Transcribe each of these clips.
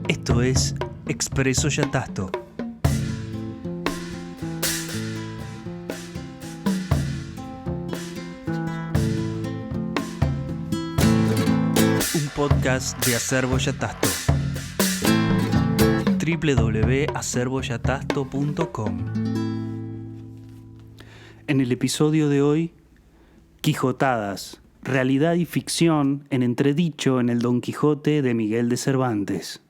Esto es Expreso Yatasto. Un podcast de Acervo Yatasto. www.acervoyatasto.com. En el episodio de hoy, Quijotadas, realidad y ficción en entredicho en el Don Quijote de Miguel de Cervantes.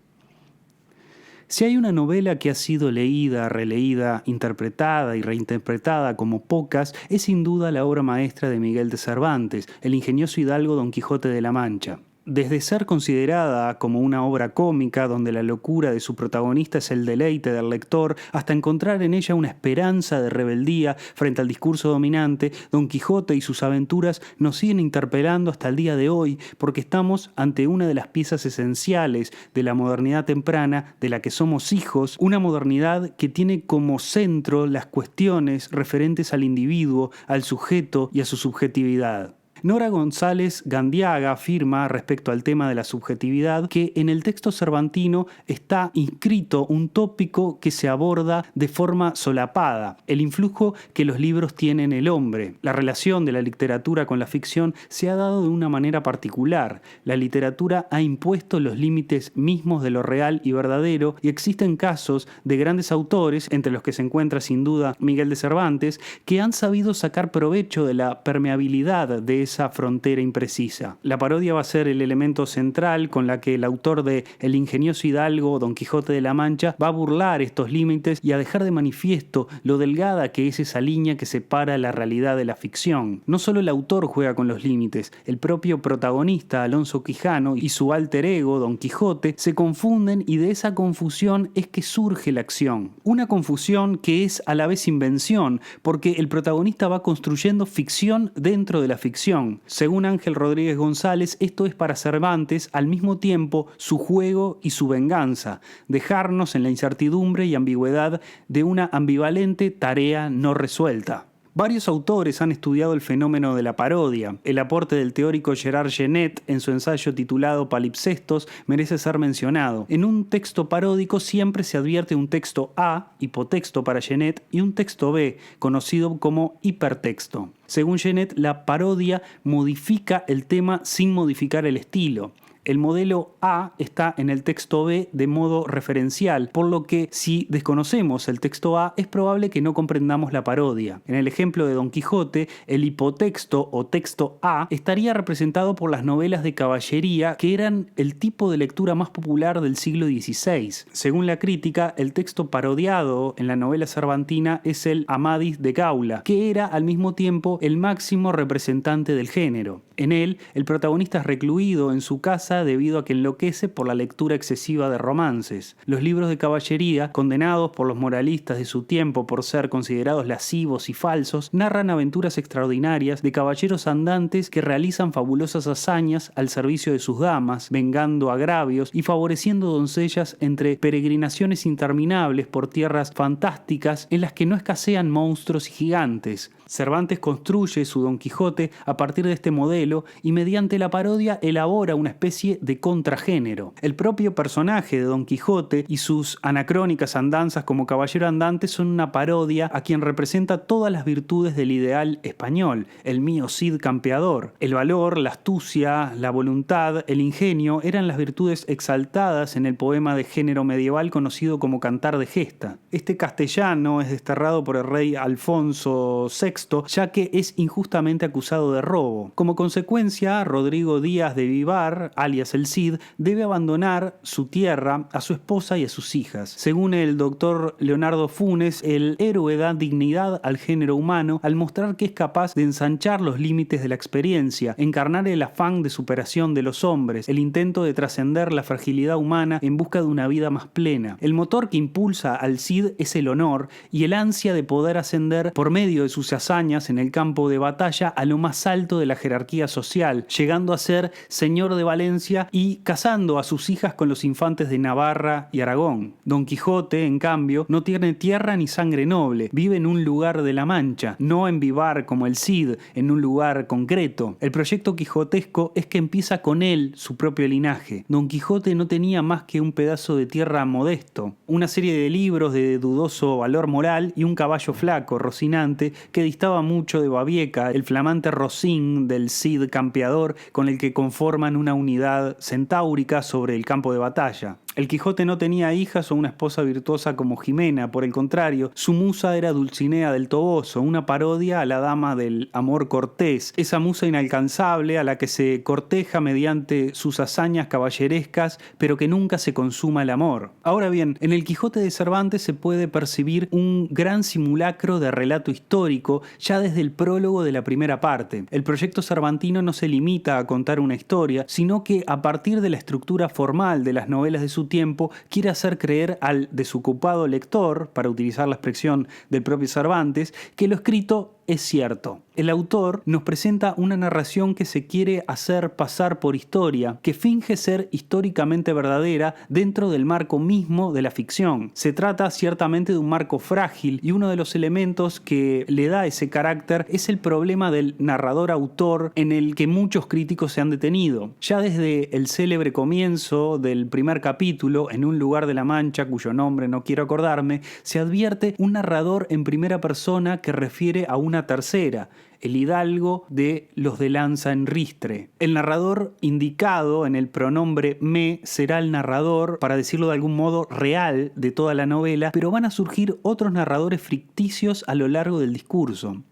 Si hay una novela que ha sido leída, releída, interpretada y reinterpretada como pocas, es sin duda la obra maestra de Miguel de Cervantes, el ingenioso hidalgo Don Quijote de la Mancha. Desde ser considerada como una obra cómica donde la locura de su protagonista es el deleite del lector, hasta encontrar en ella una esperanza de rebeldía frente al discurso dominante, Don Quijote y sus aventuras nos siguen interpelando hasta el día de hoy porque estamos ante una de las piezas esenciales de la modernidad temprana de la que somos hijos, una modernidad que tiene como centro las cuestiones referentes al individuo, al sujeto y a su subjetividad. Nora González Gandiaga afirma respecto al tema de la subjetividad que en el texto cervantino está inscrito un tópico que se aborda de forma solapada, el influjo que los libros tienen en el hombre. La relación de la literatura con la ficción se ha dado de una manera particular. La literatura ha impuesto los límites mismos de lo real y verdadero y existen casos de grandes autores, entre los que se encuentra sin duda Miguel de Cervantes, que han sabido sacar provecho de la permeabilidad de esa frontera imprecisa. La parodia va a ser el elemento central con la que el autor de El ingenioso hidalgo Don Quijote de la Mancha va a burlar estos límites y a dejar de manifiesto lo delgada que es esa línea que separa la realidad de la ficción. No solo el autor juega con los límites, el propio protagonista Alonso Quijano y su alter ego Don Quijote se confunden y de esa confusión es que surge la acción. Una confusión que es a la vez invención, porque el protagonista va construyendo ficción dentro de la ficción. Según Ángel Rodríguez González, esto es para Cervantes al mismo tiempo su juego y su venganza, dejarnos en la incertidumbre y ambigüedad de una ambivalente tarea no resuelta. Varios autores han estudiado el fenómeno de la parodia. El aporte del teórico Gerard Genet en su ensayo titulado Palimpsestos merece ser mencionado. En un texto paródico siempre se advierte un texto A, hipotexto para Genet, y un texto B, conocido como hipertexto. Según Genet, la parodia modifica el tema sin modificar el estilo. El modelo A está en el texto B de modo referencial, por lo que si desconocemos el texto A es probable que no comprendamos la parodia. En el ejemplo de Don Quijote, el hipotexto o texto A estaría representado por las novelas de caballería que eran el tipo de lectura más popular del siglo XVI. Según la crítica, el texto parodiado en la novela cervantina es el Amadís de Gaula, que era al mismo tiempo el máximo representante del género. En él, el protagonista es recluido en su casa debido a que enloquece por la lectura excesiva de romances. Los libros de caballería, condenados por los moralistas de su tiempo por ser considerados lascivos y falsos, narran aventuras extraordinarias de caballeros andantes que realizan fabulosas hazañas al servicio de sus damas, vengando agravios y favoreciendo doncellas entre peregrinaciones interminables por tierras fantásticas en las que no escasean monstruos y gigantes. Cervantes construye su Don Quijote a partir de este modelo y mediante la parodia elabora una especie de contragénero. El propio personaje de Don Quijote y sus anacrónicas andanzas como caballero andante son una parodia a quien representa todas las virtudes del ideal español, el mío Cid campeador. El valor, la astucia, la voluntad, el ingenio eran las virtudes exaltadas en el poema de género medieval conocido como Cantar de Gesta. Este castellano es desterrado por el rey Alfonso VI, ya que es injustamente acusado de robo. Como consecuencia, Rodrigo Díaz de Vivar, alias el Cid, debe abandonar su tierra, a su esposa y a sus hijas. Según el doctor Leonardo Funes, el héroe da dignidad al género humano al mostrar que es capaz de ensanchar los límites de la experiencia, encarnar el afán de superación de los hombres, el intento de trascender la fragilidad humana en busca de una vida más plena. El motor que impulsa al Cid es el honor y el ansia de poder ascender por medio de sus hazañas en el campo de batalla a lo más alto de la jerarquía social, llegando a ser señor de Valencia y casando a sus hijas con los infantes de Navarra y Aragón. Don Quijote, en cambio, no tiene tierra ni sangre noble, vive en un lugar de la Mancha, no en Vivar como el Cid, en un lugar concreto. El proyecto quijotesco es que empieza con él su propio linaje. Don Quijote no tenía más que un pedazo de tierra modesto, una serie de libros de dudoso valor moral y un caballo flaco, Rocinante, que distaba mucho de Babieca, el flamante Rocín del Cid campeador con el que conforman una unidad centáurica sobre el campo de batalla. El Quijote no tenía hijas o una esposa virtuosa como Jimena, por el contrario, su musa era Dulcinea del Toboso, una parodia a la dama del amor cortés, esa musa inalcanzable a la que se corteja mediante sus hazañas caballerescas, pero que nunca se consuma el amor. Ahora bien, en el Quijote de Cervantes se puede percibir un gran simulacro de relato histórico ya desde el prólogo de la primera parte. El proyecto cervantino no se limita a contar una historia, sino que a partir de la estructura formal de las novelas de su tiempo, quiere hacer creer al desocupado lector, para utilizar la expresión del propio Cervantes, que lo escrito es cierto. El autor nos presenta una narración que se quiere hacer pasar por historia, que finge ser históricamente verdadera dentro del marco mismo de la ficción. Se trata ciertamente de un marco frágil y uno de los elementos que le da ese carácter es el problema del narrador-autor en el que muchos críticos se han detenido. Ya desde el célebre comienzo del primer capítulo, en un lugar de la Mancha cuyo nombre no quiero acordarme, se advierte un narrador en primera persona que refiere a una tercera, el hidalgo de los de lanza en ristre. El narrador indicado en el pronombre me será el narrador, para decirlo de algún modo, real de toda la novela, pero van a surgir otros narradores ficticios a lo largo del discurso.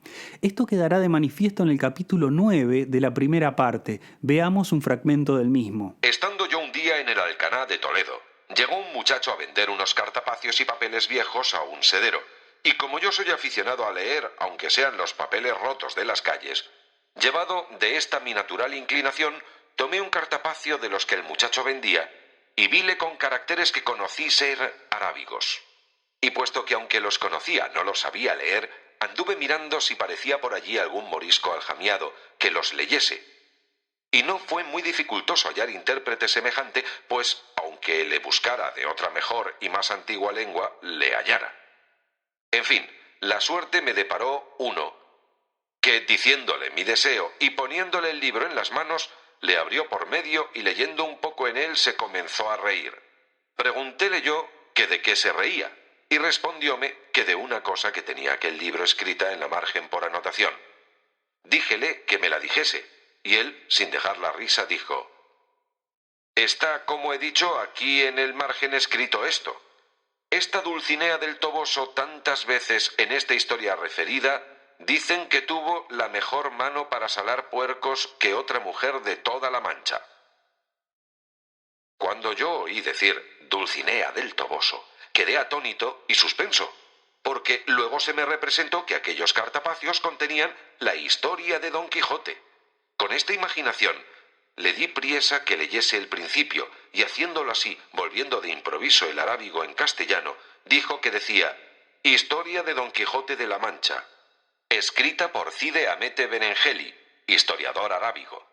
Esto quedará de manifiesto en el capítulo 9 de la primera parte. Veamos un fragmento del mismo. Estando yo un día en el Alcaná de Toledo, llegó un muchacho a vender unos cartapacios y papeles viejos a un sedero. Y como yo soy aficionado a leer, aunque sean los papeles rotos de las calles, llevado de esta mi natural inclinación, tomé un cartapacio de los que el muchacho vendía y vile con caracteres que conocí ser arábigos. Y puesto que aunque los conocía no los sabía leer, anduve mirando si parecía por allí algún morisco aljamiado que los leyese. Y no fue muy dificultoso hallar intérprete semejante, pues, aunque le buscara de otra mejor y más antigua lengua, le hallara. En fin, la suerte me deparó uno, que diciéndole mi deseo y poniéndole el libro en las manos, le abrió por medio y leyendo un poco en él se comenzó a reír. Preguntéle yo que de qué se reía, y respondióme que de una cosa que tenía aquel libro escrita en la margen por anotación. Díjele que me la dijese, y él, sin dejar la risa, dijo: «Está, como he dicho, aquí en el margen escrito esto. Esta Dulcinea del Toboso, tantas veces en esta historia referida, dicen que tuvo la mejor mano para salar puercos que otra mujer de toda la Mancha». Cuando yo oí decir Dulcinea del Toboso, quedé atónito y suspenso, porque luego se me representó que aquellos cartapacios contenían la historia de Don Quijote. Con esta imaginación le di priesa que leyese el principio, y haciéndolo así, volviendo de improviso el arábigo en castellano, dijo que decía: «Historia de Don Quijote de la Mancha, escrita por Cide Hamete Benengeli, historiador arábigo».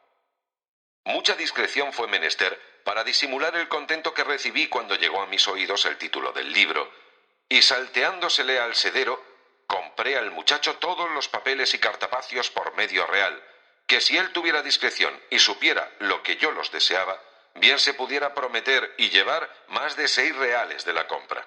Mucha discreción fue menester para disimular el contento que recibí cuando llegó a mis oídos el título del libro, y salteándosele al sedero, compré al muchacho todos los papeles y cartapacios por medio real, que si él tuviera discreción y supiera lo que yo los deseaba, bien se pudiera prometer y llevar más de 6 reales de la compra.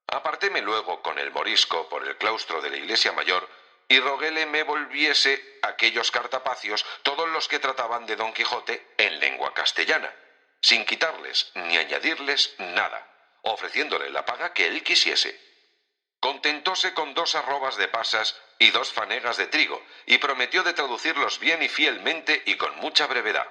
Apartéme luego con el morisco por el claustro de la iglesia mayor y roguéle me volviese aquellos cartapacios, todos los que trataban de Don Quijote, en lengua castellana, sin quitarles ni añadirles nada, ofreciéndole la paga que él quisiese. Contentóse con 2 arrobas de pasas y 2 fanegas de trigo, y prometió de traducirlos bien y fielmente y con mucha brevedad.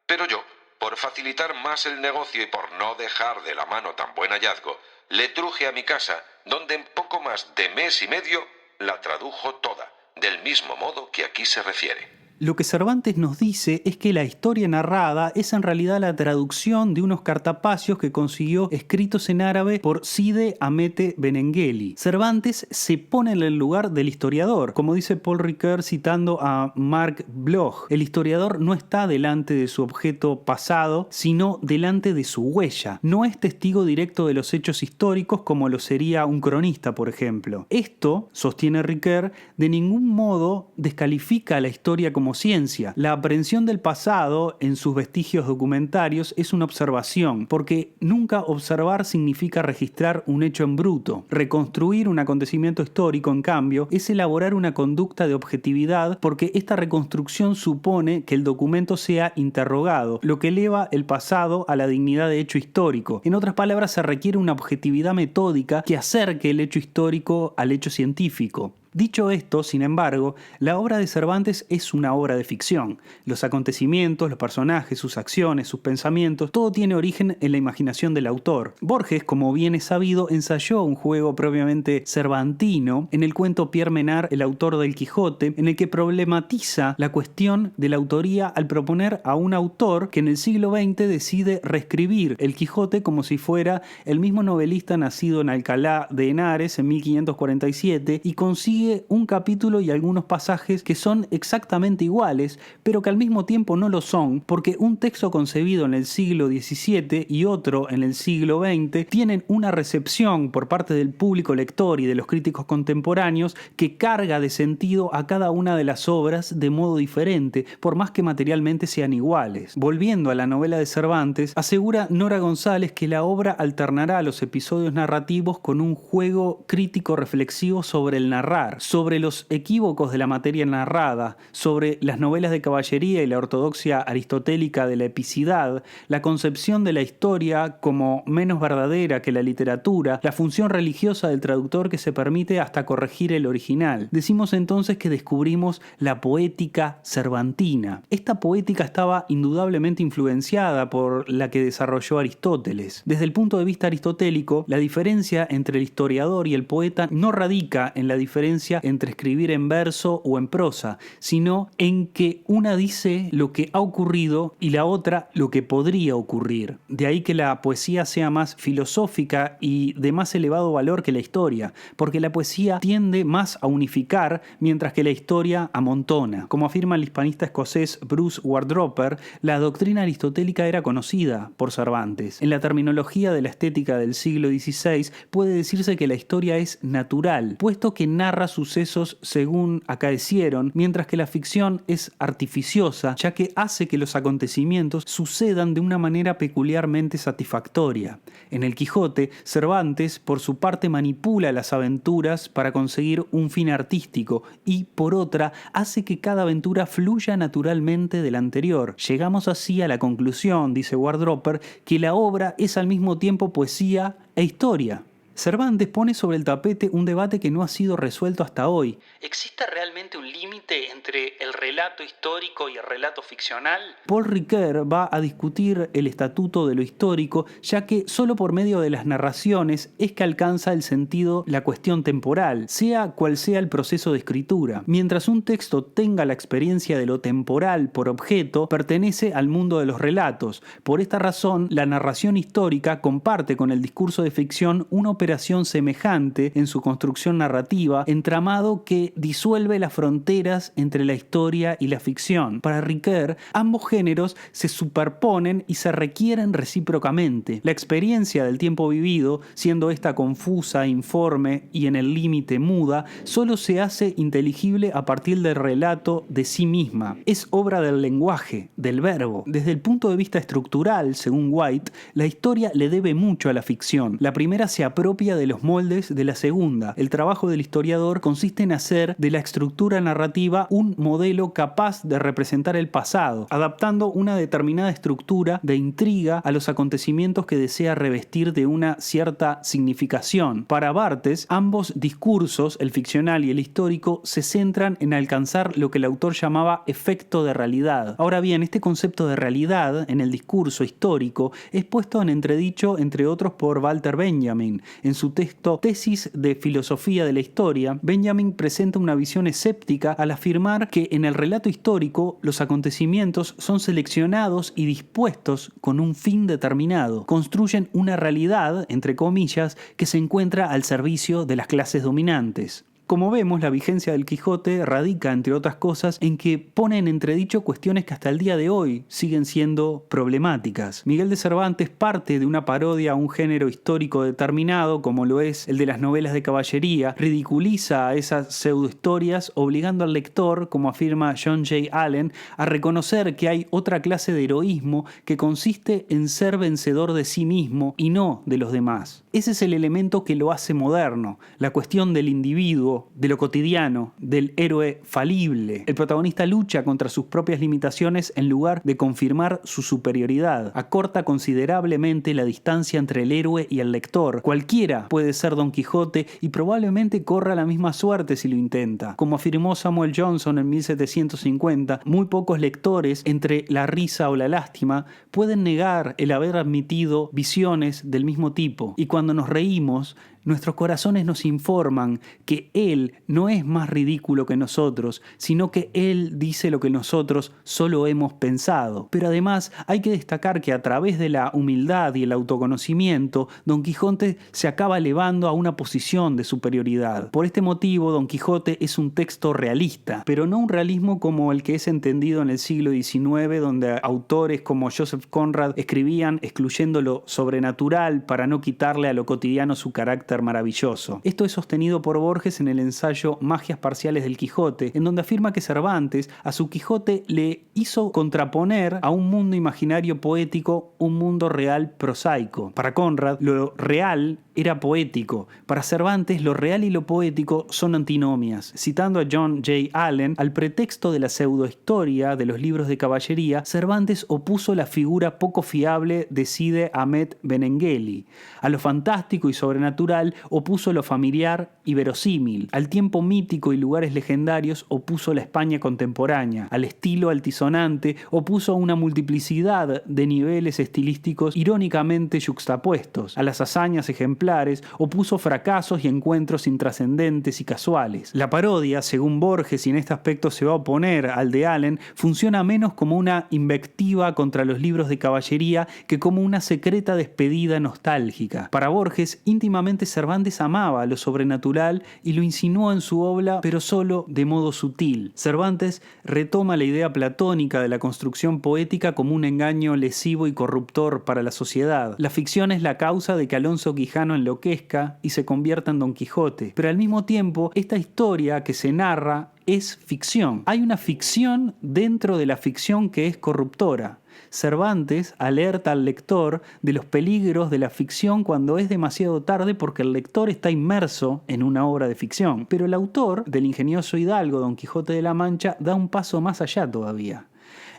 Pero yo, por facilitar más el negocio y por no dejar de la mano tan buen hallazgo, le truje a mi casa, donde en poco más de mes y medio la tradujo toda, del mismo modo que aquí se refiere. Lo que Cervantes nos dice es que la historia narrada es en realidad la traducción de unos cartapacios que consiguió escritos en árabe por Cide Hamete Benengeli. Cervantes se pone en el lugar del historiador, como dice Paul Ricoeur citando a Marc Bloch. El historiador no está delante de su objeto pasado, sino delante de su huella. No es testigo directo de los hechos históricos como lo sería un cronista, por ejemplo. Esto, sostiene Ricoeur, de ningún modo descalifica la historia como ciencia. La aprehensión del pasado en sus vestigios documentarios es una observación, porque nunca observar significa registrar un hecho en bruto. Reconstruir un acontecimiento histórico, en cambio, es elaborar una conducta de objetividad, porque esta reconstrucción supone que el documento sea interrogado, lo que eleva el pasado a la dignidad de hecho histórico. En otras palabras, se requiere una objetividad metódica que acerque el hecho histórico al hecho científico. Dicho esto, sin embargo, la obra de Cervantes es una obra de ficción. Los acontecimientos, los personajes, sus acciones, sus pensamientos, todo tiene origen en la imaginación del autor. Borges, como bien es sabido, ensayó un juego propiamente cervantino en el cuento Pierre Menard, el autor del Quijote, en el que problematiza la cuestión de la autoría al proponer a un autor que en el siglo XX decide reescribir el Quijote como si fuera el mismo novelista nacido en Alcalá de Henares en 1547 y consigue un capítulo y algunos pasajes que son exactamente iguales, pero que al mismo tiempo no lo son, porque un texto concebido en el siglo XVII y otro en el siglo XX tienen una recepción por parte del público lector y de los críticos contemporáneos que carga de sentido a cada una de las obras de modo diferente, por más que materialmente sean iguales. Volviendo a la novela de Cervantes, asegura Nora González que la obra alternará los episodios narrativos con un juego crítico reflexivo sobre el narrar, sobre los equívocos de la materia narrada, sobre las novelas de caballería y la ortodoxia aristotélica de la epicidad, la concepción de la historia como menos verdadera que la literatura, la función religiosa del traductor que se permite hasta corregir el original. Decimos entonces que descubrimos la poética cervantina. Esta poética estaba indudablemente influenciada por la que desarrolló Aristóteles. Desde el punto de vista aristotélico, la diferencia entre el historiador y el poeta no radica en la diferencia entre escribir en verso o en prosa, sino en que una dice lo que ha ocurrido y la otra lo que podría ocurrir. De ahí que la poesía sea más filosófica y de más elevado valor que la historia, porque la poesía tiende más a unificar, mientras que la historia amontona. Como afirma el hispanista escocés Bruce Wardroper, la doctrina aristotélica era conocida por Cervantes. En la terminología de la estética del siglo XVI puede decirse que la historia es natural, puesto que narra sucesos según acaecieron, mientras que la ficción es artificiosa, ya que hace que los acontecimientos sucedan de una manera peculiarmente satisfactoria. En el Quijote, Cervantes, por su parte, manipula las aventuras para conseguir un fin artístico y, por otra, hace que cada aventura fluya naturalmente de la anterior. Llegamos así a la conclusión, dice Wardroper, que la obra es al mismo tiempo poesía e historia. Cervantes pone sobre el tapete un debate que no ha sido resuelto hasta hoy. ¿Existe realmente un límite entre el relato histórico y el relato ficcional? Paul Ricoeur va a discutir el estatuto de lo histórico, ya que solo por medio de las narraciones es que alcanza el sentido la cuestión temporal, sea cual sea el proceso de escritura. Mientras un texto tenga la experiencia de lo temporal por objeto, pertenece al mundo de los relatos. Por esta razón, la narración histórica comparte con el discurso de ficción una operación semejante en su construcción narrativa, entramado que disuelve las fronteras entre la historia y la ficción. Para Ricoeur, ambos géneros se superponen y se requieren recíprocamente. La experiencia del tiempo vivido, siendo esta confusa, informe y en el límite muda, solo se hace inteligible a partir del relato de sí misma. Es obra del lenguaje, del verbo. Desde el punto de vista estructural, según White, la historia le debe mucho a la ficción. La primera se apropia de los moldes de la segunda. El trabajo del historiador consiste en hacer de la estructura narrativa un modelo capaz de representar el pasado, adaptando una determinada estructura de intriga a los acontecimientos que desea revestir de una cierta significación. Para Barthes, ambos discursos, el ficcional y el histórico, se centran en alcanzar lo que el autor llamaba efecto de realidad. Ahora bien, este concepto de realidad en el discurso histórico es puesto en entredicho, entre otros, por Walter Benjamin. en su texto Tesis de Filosofía de la Historia, Benjamin presenta una visión escéptica al afirmar que en el relato histórico los acontecimientos son seleccionados y dispuestos con un fin determinado. Construyen una realidad, entre comillas, que se encuentra al servicio de las clases dominantes. Como vemos, la vigencia del Quijote radica, entre otras cosas, en que pone en entredicho cuestiones que hasta el día de hoy siguen siendo problemáticas. Miguel de Cervantes parte de una parodia a un género histórico determinado, como lo es el de las novelas de caballería, ridiculiza a esas pseudohistorias, obligando al lector, como afirma John J. Allen, a reconocer que hay otra clase de heroísmo que consiste en ser vencedor de sí mismo y no de los demás. Ese es el elemento que lo hace moderno, la cuestión del individuo, de lo cotidiano, del héroe falible. El protagonista lucha contra sus propias limitaciones en lugar de confirmar su superioridad. Acorta considerablemente la distancia entre el héroe y el lector. Cualquiera puede ser Don Quijote y probablemente corra la misma suerte si lo intenta. Como afirmó Samuel Johnson en 1750, muy pocos lectores, entre la risa o la lástima, pueden negar el haber admitido visiones del mismo tipo. Y cuando nos reímos, nuestros corazones nos informan que Él no es más ridículo que nosotros, sino que Él dice lo que nosotros solo hemos pensado. Pero además hay que destacar que a través de la humildad y el autoconocimiento, Don Quijote se acaba elevando a una posición de superioridad. Por este motivo, Don Quijote es un texto realista, pero no un realismo como el que es entendido en el siglo XIX, donde autores como Joseph Conrad escribían excluyendo lo sobrenatural para no quitarle a lo cotidiano su carácter maravilloso. Esto es sostenido por Borges en el ensayo Magias Parciales del Quijote, en donde afirma que Cervantes a su Quijote le hizo contraponer a un mundo imaginario poético un mundo real prosaico. Para Conrad, lo real era poético. Para Cervantes, lo real y lo poético son antinomias. Citando a John J. Allen, al pretexto de la pseudohistoria de los libros de caballería, Cervantes opuso la figura poco fiable de Cide Hamete Benengeli. A lo fantástico y sobrenatural opuso lo familiar y verosímil. Al tiempo mítico y lugares legendarios opuso la España contemporánea. Al estilo altisonante opuso una multiplicidad de niveles estilísticos irónicamente yuxtapuestos. A las hazañas ejemplares opuso fracasos y encuentros intrascendentes y casuales. La parodia, según Borges, y en este aspecto se va a oponer al de Allen, funciona menos como una invectiva contra los libros de caballería que como una secreta despedida nostálgica. Para Borges, íntimamente Cervantes amaba lo sobrenatural y lo insinuó en su obra, pero solo de modo sutil. Cervantes retoma la idea platónica de la construcción poética como un engaño lesivo y corruptor para la sociedad. La ficción es la causa de que Alonso Quijano enloquezca y se convierta en Don Quijote, pero al mismo tiempo esta historia que se narra es ficción. Hay una ficción dentro de la ficción que es corruptora. Cervantes alerta al lector de los peligros de la ficción cuando es demasiado tarde porque el lector está inmerso en una obra de ficción. Pero el autor del ingenioso hidalgo Don Quijote de la Mancha da un paso más allá todavía.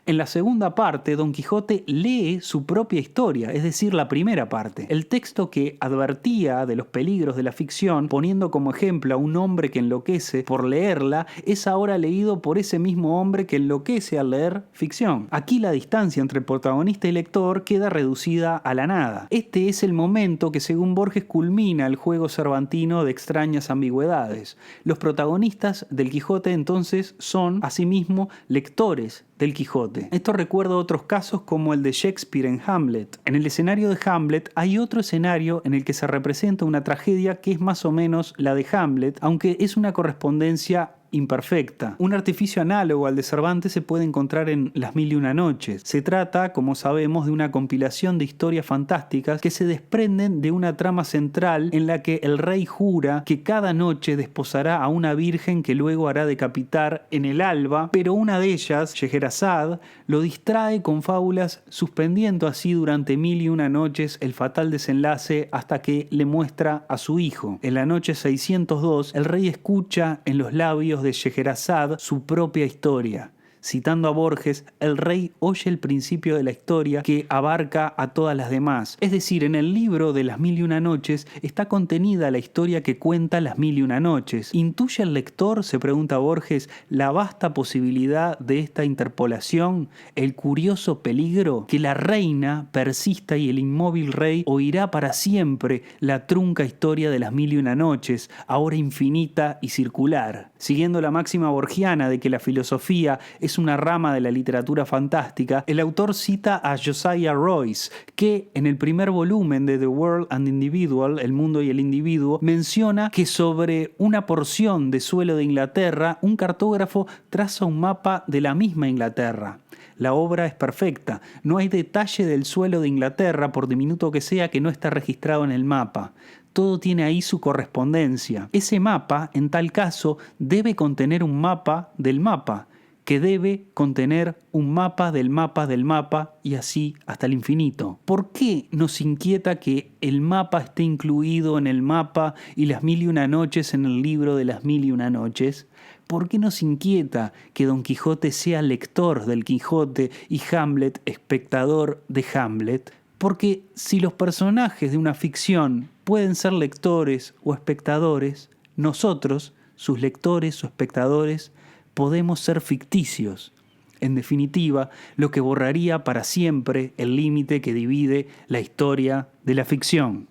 En la segunda parte, Don Quijote lee su propia historia, es decir, la primera parte. El texto que advertía de los peligros de la ficción, poniendo como ejemplo a un hombre que enloquece por leerla, es ahora leído por ese mismo hombre que enloquece al leer ficción. Aquí la distancia entre protagonista y lector queda reducida a la nada. Este es el momento que, según Borges, culmina el juego cervantino de extrañas ambigüedades. Los protagonistas del Quijote entonces son, asimismo, lectores del Quijote. Esto recuerda otros casos como el de Shakespeare en Hamlet. En el escenario de Hamlet hay otro escenario en el que se representa una tragedia que es más o menos la de Hamlet, aunque es una correspondencia imperfecta. Un artificio análogo al de Cervantes se puede encontrar en Las Mil y Una Noches. Se trata, como sabemos, de una compilación de historias fantásticas que se desprenden de una trama central en la que el rey jura que cada noche desposará a una virgen que luego hará decapitar en el alba, pero una de ellas, Scheherazade, lo distrae con fábulas, suspendiendo así durante 1001 noches el fatal desenlace hasta que le muestra a su hijo. En la noche 602, el rey escucha en los labios de Scheherazade su propia historia. Citando a Borges, el rey oye el principio de la historia que abarca a todas las demás. Es decir, en el libro de las 1001 noches está contenida la historia que cuenta las 1001 noches. ¿Intuye el lector, se pregunta Borges, la vasta posibilidad de esta interpolación, el curioso peligro que la reina persista y el inmóvil rey oirá para siempre la trunca historia de las 1001 noches, ahora infinita y circular? Siguiendo la máxima borgiana de que la filosofía es una rama de la literatura fantástica, el autor cita a Josiah Royce, que en el primer volumen de The World and Individual, El mundo y el individuo, menciona que sobre una porción de suelo de Inglaterra, un cartógrafo traza un mapa de la misma Inglaterra. La obra es perfecta, no hay detalle del suelo de Inglaterra, por diminuto que sea, que no está registrado en el mapa. Todo tiene ahí su correspondencia. Ese mapa, en tal caso, debe contener un mapa del mapa, que debe contener un mapa del mapa del mapa, y así hasta el infinito. ¿Por qué nos inquieta que el mapa esté incluido en el mapa y las 1001 noches en el libro de las 1001 noches? ¿Por qué nos inquieta que Don Quijote sea lector del Quijote y Hamlet espectador de Hamlet? Porque si los personajes de una ficción pueden ser lectores o espectadores, nosotros, sus lectores o espectadores, podemos ser ficticios. En definitiva, lo que borraría para siempre el límite que divide la historia de la ficción.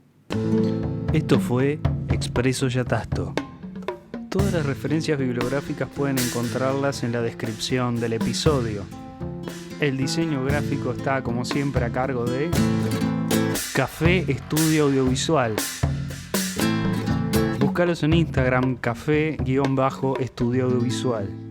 Esto fue Expreso Yatasto. Todas las referencias bibliográficas pueden encontrarlas en la descripción del episodio. El diseño gráfico está, como siempre, a cargo de Café Estudio Audiovisual. Búscalos en Instagram, café-estudio audiovisual.